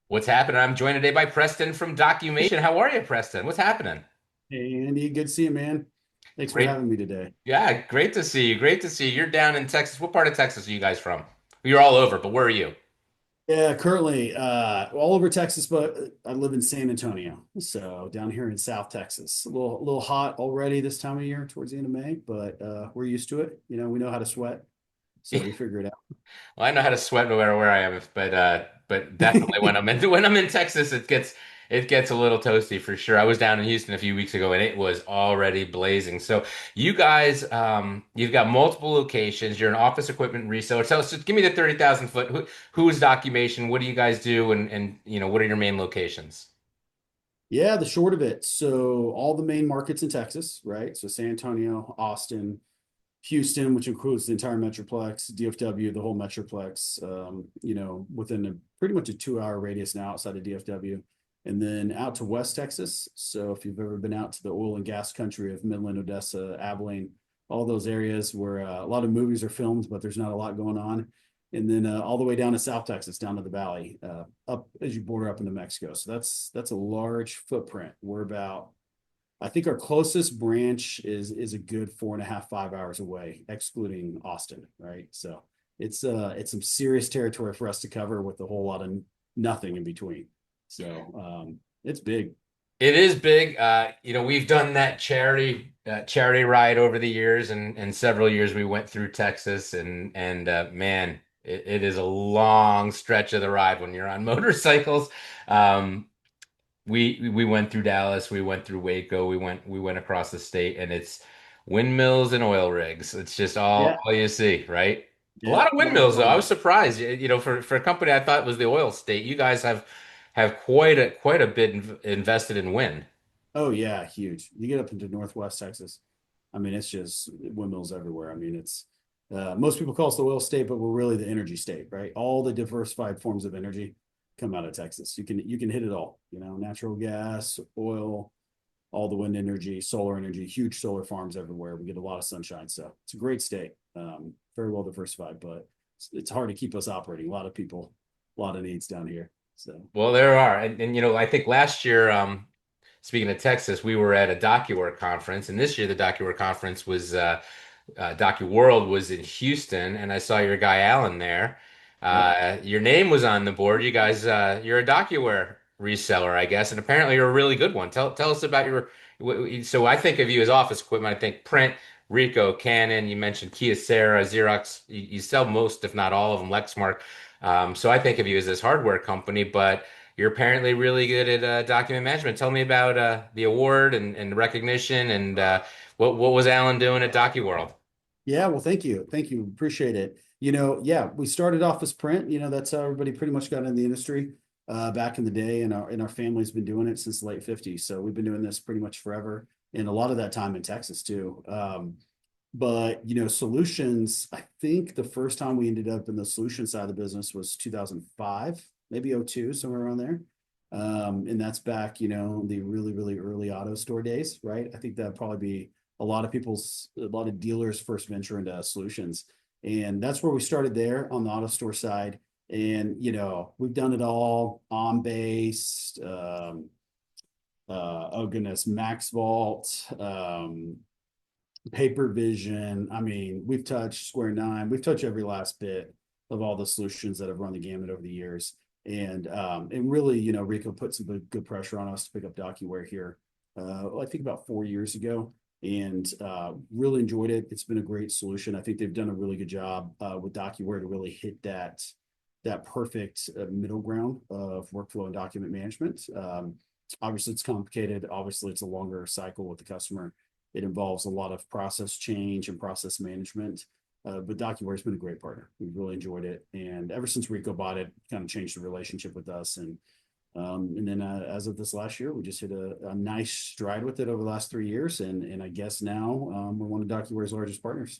What's happening? I'm joined today by Preston from DOCUmation. How are you, Preston? What's happening? Hey Andy, good to see you, man. Thanks for Great. having me today. Yeah, great to see you. Great to see you. You're down in Texas. What part of Texas are you guys from? You're all over, but where are you? Yeah, currently all over Texas, but I live in San Antonio, so down here in South Texas. A little hot already this time of year, towards the end of May, but we're used to it. We know how to sweat, so we figure it Well, I know how to sweat no matter where I am, but out. definitely when I'm in Texas, it gets a little toasty for sure. I was down in Houston a few weeks ago and it was already blazing. So you guys, you've got multiple locations. You're an office equipment reseller. Tell us, just give me the 30,000 foot. Who is Documation? What do you guys do? And what are your main locations? Yeah, the short of it. So all the main markets in Texas, right? So San Antonio, Austin, Houston, which includes the entire Metroplex, DFW, the whole Metroplex, within pretty much a 2 hour radius now outside of DFW. And then out to West Texas. So if you've ever been out to the oil and gas country of Midland, Odessa, Abilene, all those areas where a lot of movies are filmed, but there's not a lot going on. And then all the way down to South Texas, down to the valley, up as you border up into Mexico. So that's a large footprint. We're about I think our closest branch is a good 4.5, 5 hours away, excluding Austin, right? So it's some serious territory for us to cover with a whole lot of nothing in between. So it's big. It is big. We've done that charity ride over the years, and several years we went through Texas, and man, it is a long stretch of the ride when you're on motorcycles. Um, we went through Dallas, we went through Waco, we went across the state, and it's windmills and oil rigs. It's just Yeah, all you see, right? A yeah, lot of a lot of windmills though. I was fun. surprised. For a company I thought was the oil state, you guys have quite a bit invested in wind. Oh yeah, huge. You get up into Northwest Texas. I mean, it's just windmills everywhere. I mean, it's most people call us the oil state, but we're really the energy state, right? All the diversified forms of energy come out of Texas. You can hit it all. Natural gas, oil, all the wind energy, solar energy, huge solar farms everywhere. We get a lot of sunshine, so it's a great state. Very well diversified, but it's hard to keep us operating. A lot of people, a lot of needs down here. So Well, there are, and I think last year, speaking of Texas, we were at a DocuWork conference, and this year the DocuWork conference was DocuWorld was in Houston, and I saw your guy Alan there. yep. Your name was on the board. You guys, you're a DocuWare reseller, I guess, and apparently you're a really good one. Tell us about your. So I think of you as office equipment. I think print, Ricoh, Canon. You mentioned Kyocera, Xerox. You sell most, if not all of them, Lexmark. So I think of you as this hardware company, but you're apparently really good at document management. Tell me about the award and recognition and what was Alan doing at DocuWorld? Yeah, well, thank you, appreciate it. Yeah, we started off as print. That's how everybody pretty much got in the industry back in the day, and our family's been doing it since the late '50s. So we've been doing this pretty much forever, and a lot of that time in Texas too. But solutions. I think the first time we ended up in the solution side of the business was 2005, maybe '02, somewhere around there. And that's back, the really, really early auto store days, right? I think that'd probably be a lot of dealers' first venture into solutions. And that's where we started there on the auto store side. And, we've done it all on based, oh goodness, Max Vault, Paper Vision. I mean, we've touched Square Nine. We've touched every last bit of all the solutions that have run the gamut over the years. And really, Rico put some good pressure on us to pick up DocuWare here. I think about 4 years ago, and really enjoyed it. It's been a great solution. I think they've done a really good job with DocuWare to really hit that perfect middle ground of workflow and document management. Obviously, it's complicated. Obviously, it's a longer cycle with the customer. It involves a lot of process change and process management. But DocuWare has been a great partner. We've really enjoyed it. And ever since Rico bought it, kind of changed the relationship with us. And then as of this last year, we just hit a nice stride with it over the last 3 years. And I guess now we're one of DocuWare's largest partners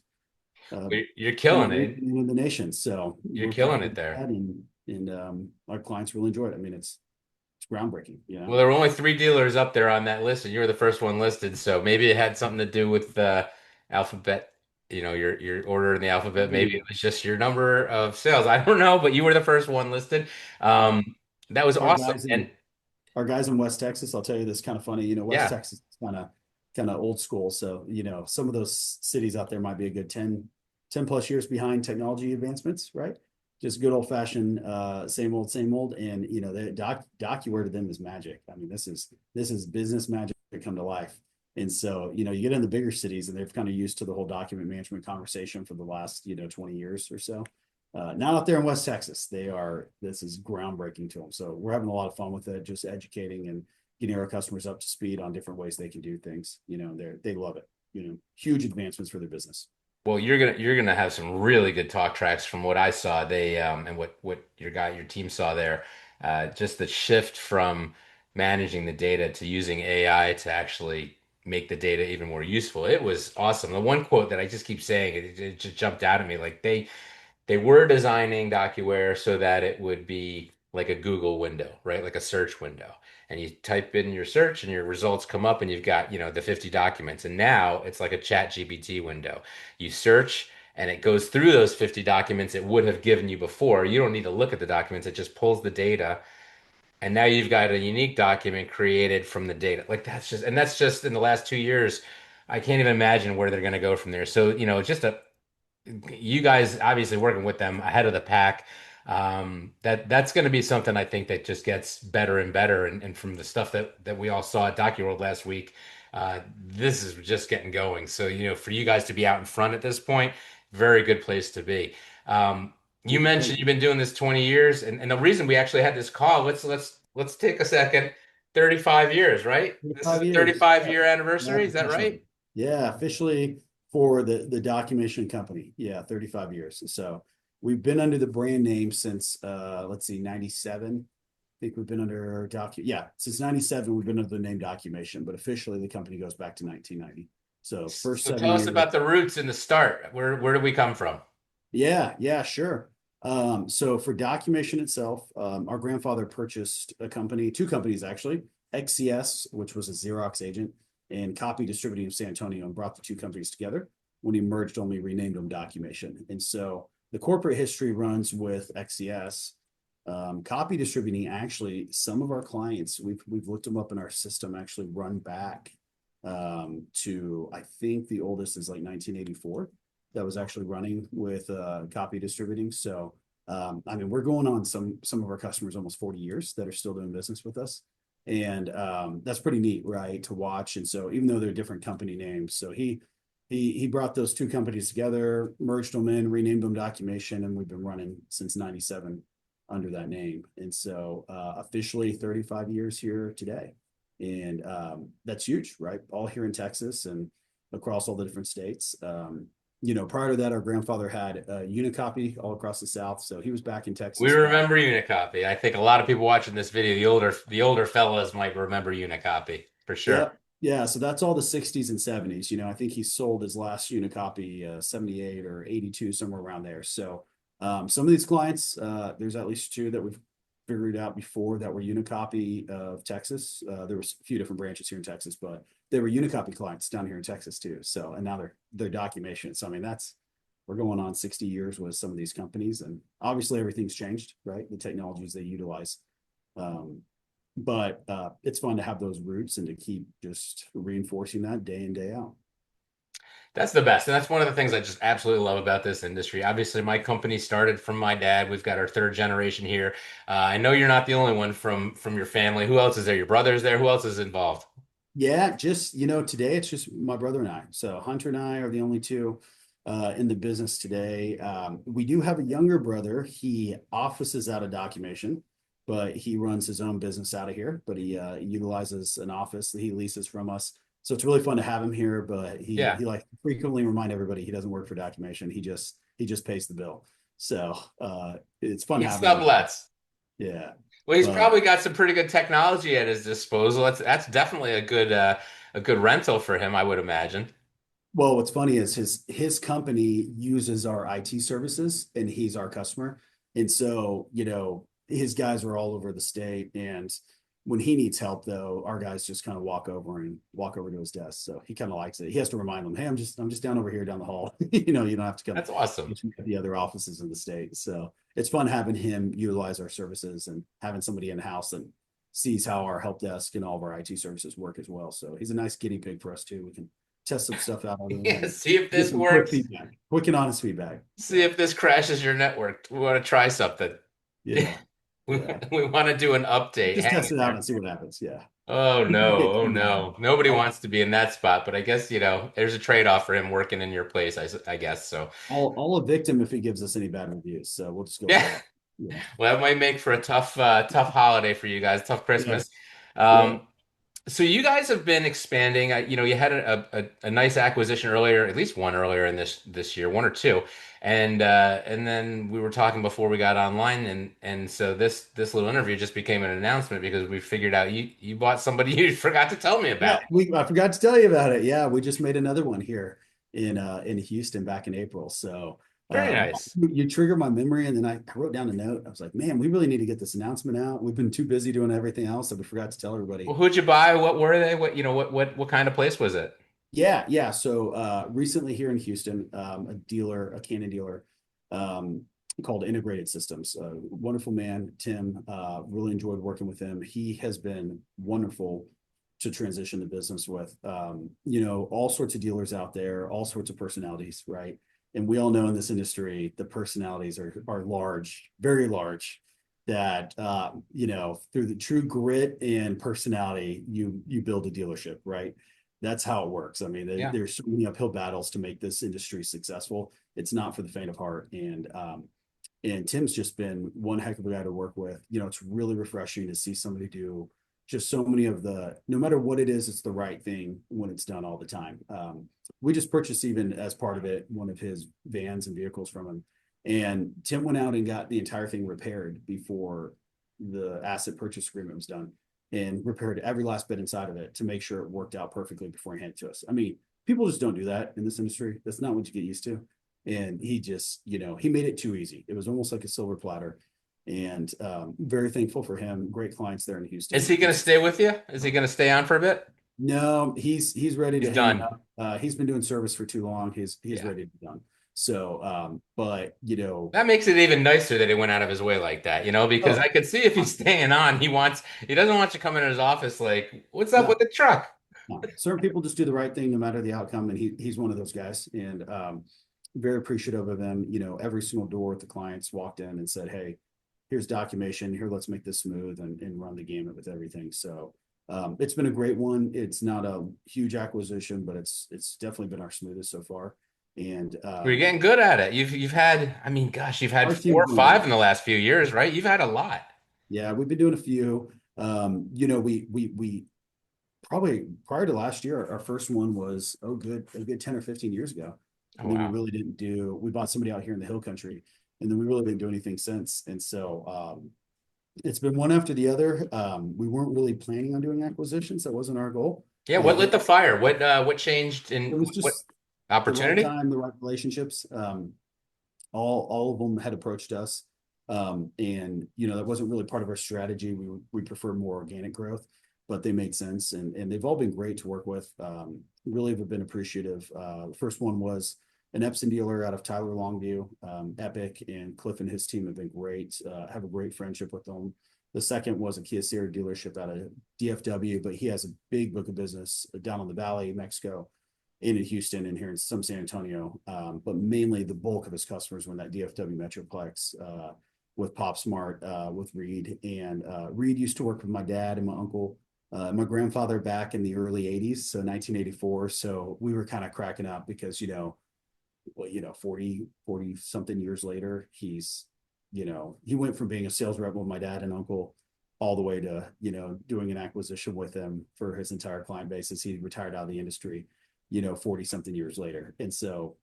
uh, You're in the killing it. region and in the nation. So You're we're killing proud it of there. that. And our clients really enjoy it. I mean, it's groundbreaking. Well, there were only three dealers up there on that list, and you were the first one listed. So maybe it had something to do with the alphabet, your order in the alphabet. Maybe it was just your number of sales. I don't know, but you were the first one listed. Um, That was Our awesome. guys And in our guys in West Texas, I'll tell you this kind of funny. West yeah, Texas is kind of old school. So, some of those cities out there might be a good 10 plus years behind technology advancements, right? Just good old fashioned same old. And the DocuWare to them is magic. I mean, this is business magic to come to life. And so, you get in the bigger cities and they've kind of used to the whole document management conversation for the last, 20 years or so. Not out there in West Texas. This is groundbreaking to them. So we're having a lot of fun with it, just educating and getting our customers up to speed on different ways they can do things. They love it. Huge advancements for their business. well, you're gonna have some really good talk tracks from what I saw. They and what your team saw there. Just the shift from managing the data to using AI to actually make the data even more useful. It was awesome. The one quote that I just keep saying, it just jumped out at me. Like they were designing DocuWare so that it would be like a Google window, right? Like a search window. And you type in your search and your results come up and you've got, the 50 documents. And now it's like a chat GPT window. You search and it goes through those 50 documents it would have given you before. You don't need to look at the documents. It just pulls the data. And now you've got a unique document created from the data. Like that's just in the last 2 years. I can't even imagine where they're going to go from there. So, just a you guys obviously working with them ahead of the pack. That's going to be something I think that just gets better and better. And from the stuff that we all saw at DocuWorld last week, this is just getting going. So, for you guys to be out in front at this point, very good place to be. You mentioned Thank you've you. been doing this 20 years, and the reason we actually had this call, let's take a second. 35 years, right? This is a 5 years. 35-year Yes. anniversary. That's Is that official. right? Yeah, officially for the DOCUmation company. Yeah, 35 years. So we've been under the brand name since let's see, 97. I think we've been under since 97 we've been under the name DOCUmation, but officially the company goes back to 1990. So first So seven tell us years. about the roots and the start. Where did we come from? Yeah, sure. So for DOCUmation itself, our grandfather purchased two companies actually, XCS, which was a Xerox agent, and Copy Distributing in San Antonio, and brought the two companies together. When he merged, only renamed them DOCUmation. And so the corporate history runs with XCS. Copy Distributing, actually, some of our clients, we've looked them up in our system, actually run back to, I think the oldest is like 1984 that was actually running with Copy Distributing. So, I mean, we're going on some of our customers almost 40 years that are still doing business with us. And that's pretty neat, right, to watch. And so even though they're different company names, so he brought those two companies together, merged them in, renamed them DOCUmation, and we've been running since 97 under that name. And so officially 35 years here today. And that's huge, right? All here in Texas and across all the different states. Prior to that, our grandfather had Unicopy all across the South. So he was back in We Texas back. remember Unicopy. I think a lot of people watching this video, the older fellas might remember Unicopy for sure. Yep. Yeah. So that's all the 60s and 70s. I think he sold his last Unicopy 78 or 82, somewhere around there. So some of these clients, there's at least two that we've figured out before that were Unicopy of Texas. There was a few different branches here in Texas, but they were Unicopy clients down here in Texas too. So, and now they're DOCUmation. So, I mean, we're going on 60 years with some of these companies, and obviously everything's changed, right? The technologies they utilize. Um, but it's fun to have those roots and to keep just reinforcing that day in, day out. That's the best. And that's one of the things I just absolutely love about this industry. Obviously, my company started from my dad. We've got our third generation here. I know you're not the only one from your family. Who else is there? Your brother's there. Who else is involved? Yeah, just today it's just my brother and I. So Hunter and I are the only two in the business today. We do have a younger brother. He offices out of DOCUmation, but he runs his own business out of here. But he utilizes an office that he leases from us. So it's really fun to have him here. But he Yeah. he like frequently remind everybody he doesn't work for DOCUmation. He just pays the bill. So it's fun He having him. sublets. Yeah, Well, he's but probably got some pretty good technology at his disposal. That's definitely a good rental for him, I would imagine. well, what's funny is his company uses our IT services and he's our customer. And so, his guys are all over the state and when he needs help though, our guys just kind of walk over to his desk. So he kind of likes it. He has to remind them, hey, I'm just down over here down the hall. You know, you don't have to come That's awesome. at the other offices in the state. So it's fun having him utilize our services and having somebody in house that sees how our help desk and all of our IT services work as well. So he's a nice guinea pig for us too. We can test some stuff out on him Yeah, and see if get this some quick works. feedback, quick and honest feedback. See So if this crashes your network. We want to try something. yeah, We, yeah. we want to do an update. Just Hang test in it out there. and see what happens. Yeah. Oh You can no, get oh feedback. no. Nobody I'll, wants to be in that spot, but I guess, there's a trade-off for him working in your place, I guess. So, I'll evict him if he gives us any bad reviews. So we'll just go with yeah. that. Yeah. Well, that might make for a tough holiday for you guys, tough Yeah. Christmas. Yeah. Um, So you guys have been expanding. You had a nice acquisition earlier, at least one earlier in this year, one or two, and then we were talking before we got online, and so this little interview just became an announcement because we figured out you bought somebody you forgot to tell me Yeah. about. I forgot to tell you about it. Yeah. We just made another one here in Houston back in April. So Very um, nice. you trigger my memory, and then I wrote down a note. I was like, man, we really need to get this announcement out. We've been too busy doing everything else that we forgot to tell Well, everybody. who'd you buy? What were they? What kind of place was it? Yeah, yeah. So recently here in Houston, a Canon dealer, um, called Integrated Systems. Wonderful man, Tim. Really enjoyed working with him. He has been wonderful to transition the business with. All sorts of dealers out there, all sorts of personalities, right? And we all know in this industry, the personalities are large, very large. That through the true grit and personality, you build a dealership, right? That's how it works. I mean, Yeah. there's so many uphill battles to make this industry successful. It's not for the faint of heart. And Tim's just been one heck of a guy to work with. It's really refreshing to see somebody do just so many of no matter what it is, it's the right thing when it's done all the time. We just purchased, even as part of it, one of his vans and vehicles from him. And Tim went out and got the entire thing repaired before the asset purchase agreement was done, and repaired every last bit inside of it to make sure it worked out perfectly before he handed it to us. I mean, people just don't do that in this industry. That's not what you get used to. And he just, he made it too easy. It was almost like a silver platter. And very thankful for him. Great clients there in Is Houston. he going to stay with you? Is he going to stay on for a bit? No, he's ready He's to hang done. up. He's been doing service for too long. He's Yeah. ready to be done. So, but That makes it even nicer that he went out of his way like that, because I oh could see if he's staying on, he doesn't want you coming in his office like, what's up with no, the truck? no, certain people just do the right thing no matter the outcome, and he's one of those guys. And very appreciative of him. Every single door with the clients walked in and said, "Hey, here's DOCUmation. Here, let's make this smooth and run the gamut with everything." So it's been a great one. It's not a huge acquisition, but it's definitely been our smoothest so far. And You're getting good at it. You've had, I mean, gosh, you've had our four team's or doing five great. in the last few years, right? You've had a lot. Yeah, we've been doing a few. We probably prior to last year, our first one was a good 10 or 15 years ago. Oh And then we wow. really didn't we bought somebody out here in the hill country, and then we really didn't do anything since. And so it's been one after the other. We weren't really planning on doing acquisitions. That wasn't our goal. Yeah, what lit the fire? What changed It in was what just the right opportunity? time, the right relationships. All of them had approached us. And that wasn't really part of our strategy. We prefer more organic growth, but they made sense, and they've all been great to work with. Really have been appreciative. The first one was an Epson dealer out of Tyler Longview. Epic and Cliff and his team have been great. Have a great friendship with them. The second was a Kia Sierra dealership out of DFW, but he has a big book of business down in the Valley, Mexico, in Houston, and here in some San Antonio. But mainly the bulk of his customers were in that DFW Metroplex, with Pop Smart, with Reed. And Reed used to work with my dad and my uncle, my grandfather back in the early 80s, so 1984. So we were kind of cracking up because, 40 something years later, he went from being a sales rep with my dad and uncle all the way to, doing an acquisition with them for his entire client base as he retired out of the industry, 40 something years later. And so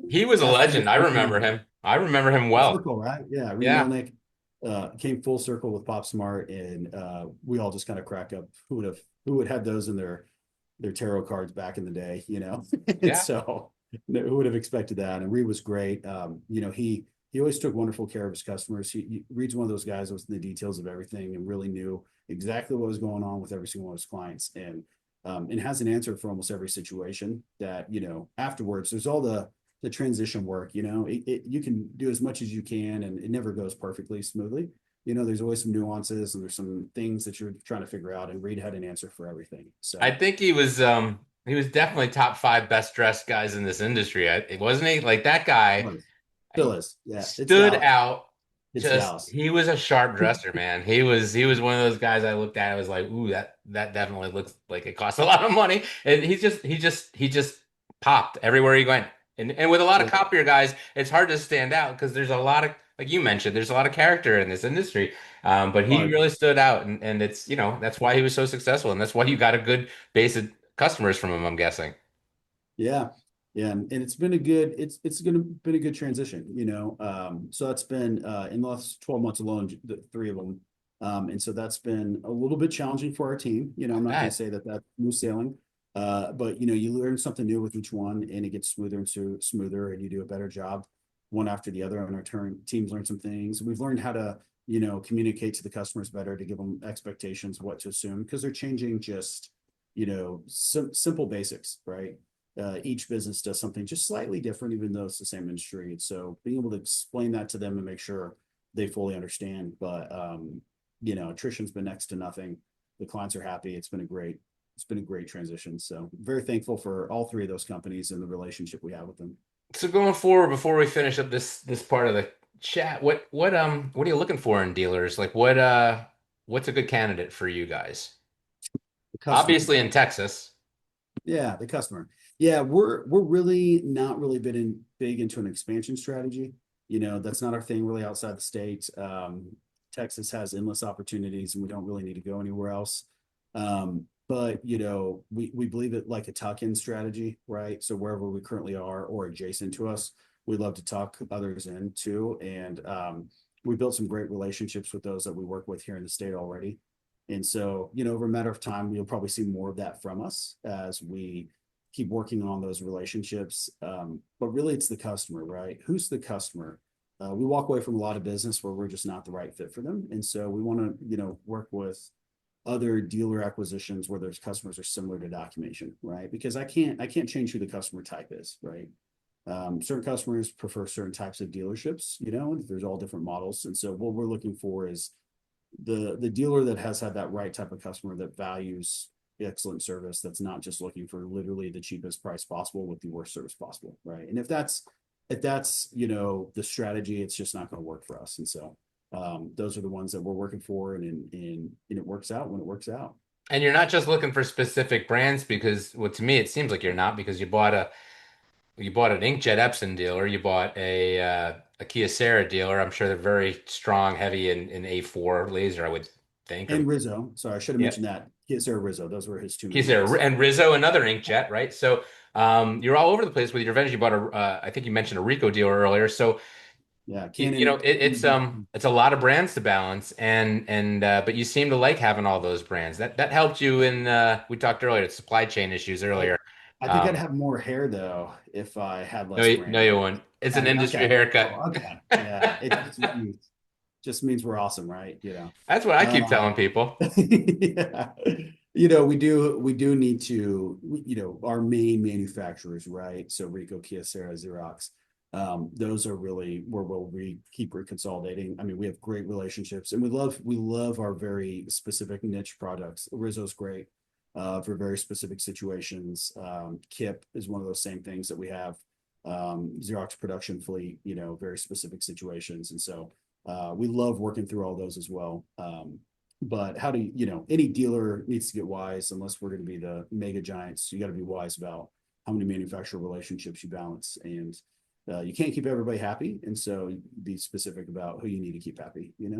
He was a after legend. this I remember one, him. I remember him full well. circle, right? Yeah, Reed Yeah. Melnick came full circle with Pop Smart, and we all just kind of crack up. Who would have those in their tarot cards back in the day, and Yeah. so who would have expected that? And Reed was great. He he always took wonderful care of his customers. He reads one of those guys that was in the details of everything and really knew exactly what was going on with every single one of his clients, and has an answer for almost every situation. That afterwards, there's all the transition work. You can do as much as you can, and it never goes perfectly smoothly. There's always some nuances and there's some things that you're trying to figure out. And Reed had an answer for everything. I So think he was definitely top five best dressed guys in this industry. Wasn't he? Like that guy was still is, yeah. It's stood Dallas. out. It's Just Dallas. he was a sharp dresser, man. He was one of those guys I looked at. I was like, ooh, that definitely looks like it costs a lot of money. And he just popped everywhere he went. And with a lot of Yeah. copier guys, it's hard to stand out because there's a lot of, like you mentioned, there's a lot of character in this industry. But he Oh, really stood out, and it's that's why he was so successful, and that's why you got a good base of customers from him, I'm guessing. yeah. Yeah. And it's been a good, it's gonna been a good transition. So that's been in the last 12 months alone, the three of them. And so that's been a little bit challenging for our team. I'm not going to That say that that's smooth sailing. But you learn something new with each one, and it gets smoother and smoother, and you do a better job one after the other. And our teams learn some things. We've learned how to, communicate to the customers better, to give them expectations, what to assume, because they're changing just, simple basics, right? Each business does something just slightly different, even though it's the same industry. And so being able to explain that to them and make sure they fully understand. But attrition's been next to nothing. The clients are happy. It's been a great transition. So very thankful for all three of those companies and the relationship we have with them. So going forward, before we finish up this part of the chat, what are you looking for in dealers? Like what's a good candidate for you guys? The customer. Obviously in Texas. Yeah, the customer. Yeah, we're really not really big into an expansion strategy. That's not our thing really outside the state. Texas has endless opportunities, and we don't really need to go anywhere else. But we believe it like a tuck-in strategy, right? So wherever we currently are or adjacent to us, we love to tuck others in too. And we built some great relationships with those that we work with here in the state already. And so, over a matter of time, you'll probably see more of that from us as we keep working on those relationships. But really, it's the customer, right? Who's the customer? We walk away from a lot of business where we're just not the right fit for them. And so we want to, work with other dealer acquisitions where those customers are similar to DOCUmation, right? Because I can't change who the customer type is, right? Certain customers prefer certain types of dealerships, there's all different models. And so what we're looking for is the dealer that has had that right type of customer that values excellent service, that's not just looking for literally the cheapest price possible with the worst service possible, right? And if that's the strategy, it's just not going to work for us. And so those are the ones that we're working for, and it works out when it works out. And you're not just looking for specific brands because, well, to me, it seems like you're not because you bought an inkjet Epson dealer, you bought a Kyocera dealer. I'm sure they're very strong, heavy in A4 laser, I would think. Or And Rizzo, sorry, I should have yeah, mentioned that. Sarah Rizzo, those were his two main Kyocera guys. and Rizzo, another inkjet, right? So you're all over the place with your vendors. You bought I think you mentioned a Rico dealer earlier. So Yeah, you know, Canon. it's a lot of brands to balance, and but you seem to like having all those brands. That helped you in we talked earlier, supply chain issues I, earlier. I think I'd Um, have more hair though if I had no, less no, brands. you won't. It's an industry Okay. haircut. Oh, okay. Yeah. It just means we're awesome, right? That's what I keep telling Um, people. yeah. We do need to, our main manufacturers, right? So Ricoh, Kyocera, Xerox, those are really where we keep reconsolidating. I mean, we have great relationships, and we love our very specific niche products. Rizzo's great for very specific situations. Kip is one of those same things that we have. Xerox production fleet, very specific situations. And so we love working through all those as well. But how do any dealer needs to get wise, unless we're going to be the mega giants. You got to be wise about how many manufacturer relationships you balance, and you can't keep everybody happy. And so be specific about who you need to keep happy, and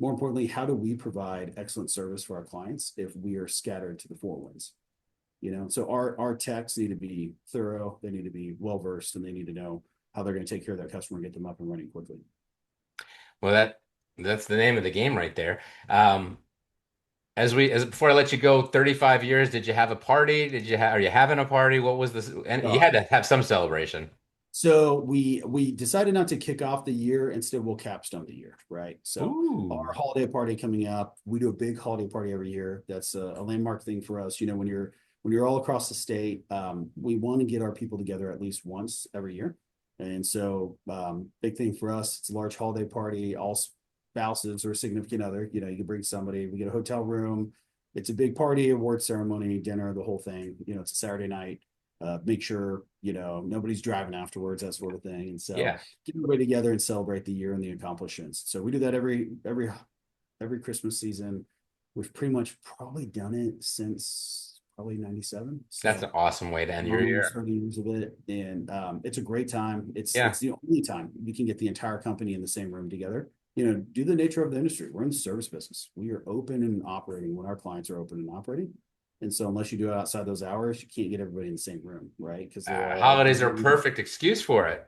more importantly, how do we provide excellent service for our clients if we are scattered to the four winds? So our techs need to be thorough, they need to be well versed, and they need to know how they're going to take care of that customer and get them up and running quickly. Well, that's the name of the game right there. As before I let you go, 35 years, did you have a party? Are you having a party? What was this? And you Oh, had to have some celebration. So we decided not to kick off the year. Instead, we'll capstone the year, right? So Ooh, our holiday party coming up, we do a big holiday party every year. That's a landmark thing for us. You know, when you're all across the state, we want to get our people together at least once every year. And so, big thing for us, it's a large holiday party. All spouses or significant other, you know, you can bring somebody. We get a hotel room. It's a big party, award ceremony, dinner, the whole thing. You know, it's a Saturday night. Make sure you know nobody's driving afterwards, that sort of thing. And so yeah. get everybody together and celebrate the year and the accomplishments. So we do that every Christmas season. We've pretty much probably done it since probably '97. That's an So awesome way to end your almost year. 30 years of it, and it's a great time. Yeah. It's the only time you can get the entire company in the same room together. You know, due to the nature of the industry, we're in the service business. We are open and operating when our clients are open and operating. And so, unless you do it outside those hours, you can't get everybody in the same room, right? Because they're all Holidays are a busy. perfect excuse for it.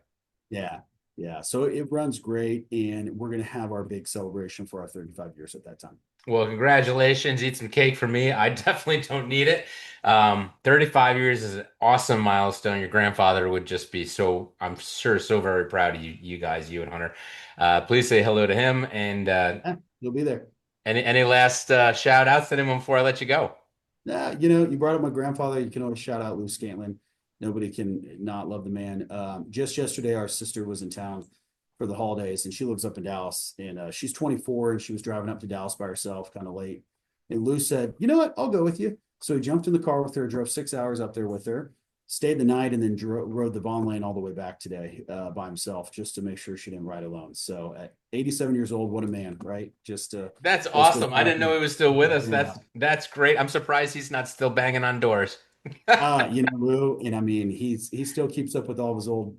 Yeah, yeah. So it runs great, and we're gonna have our big celebration for our 35 years at that time. Well, congratulations. Eat some cake for me. I definitely don't need it. 35 years is an awesome milestone. Your grandfather would just be so, I'm sure, so very proud of you guys, you and Hunter. Please say hello to him. And Yeah, you'll be there. any last shout outs to anyone before I let you go? You know, you brought up my grandfather. You can always shout out Lou Scantlin. Nobody can not love the man. Just yesterday, our sister was in town for the holidays, and she lives up in Dallas. And she's 24, and she was driving up to Dallas by herself, kind of late. And Lou said, "You know what? I'll go with you." So he jumped in the car with her, drove 6 hours up there with her, stayed the night, and then rode the Vaughn Lane all the way back today by himself, just to make sure she didn't ride alone. So at 87 years old, what a man, right? Just That's goes to awesome. I didn't know he was still with us. That's great. I'm surprised he's not still banging on doors. you know, Lou, and I mean, he still keeps up with all of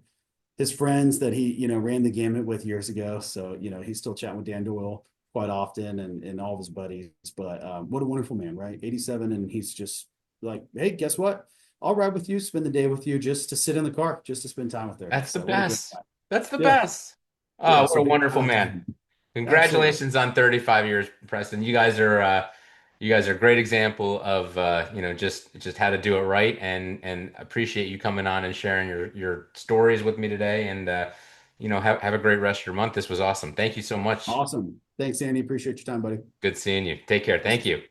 his friends that he, you know, ran the gamut with years ago. So, you know, he's still chatting with Dan Doyle quite often and all of his buddies. But what a wonderful man, right? 87, and he's just like, hey, guess what? I'll ride with you, spend the day with you, just to sit in the car, just to spend time with her. That's the So what a great best. guy. That's the Yeah, best. Oh, yeah. what So a big shout wonderful out to man. him. Absolutely. Congratulations on 35 years, Preston. You guys are a great example of just how to do it right and appreciate you coming on and sharing your stories with me today and have a great rest of your month. This was awesome. Thank you so much. Awesome. Thanks, Andy. Appreciate your time, buddy. Good seeing you. Take care. Thank you.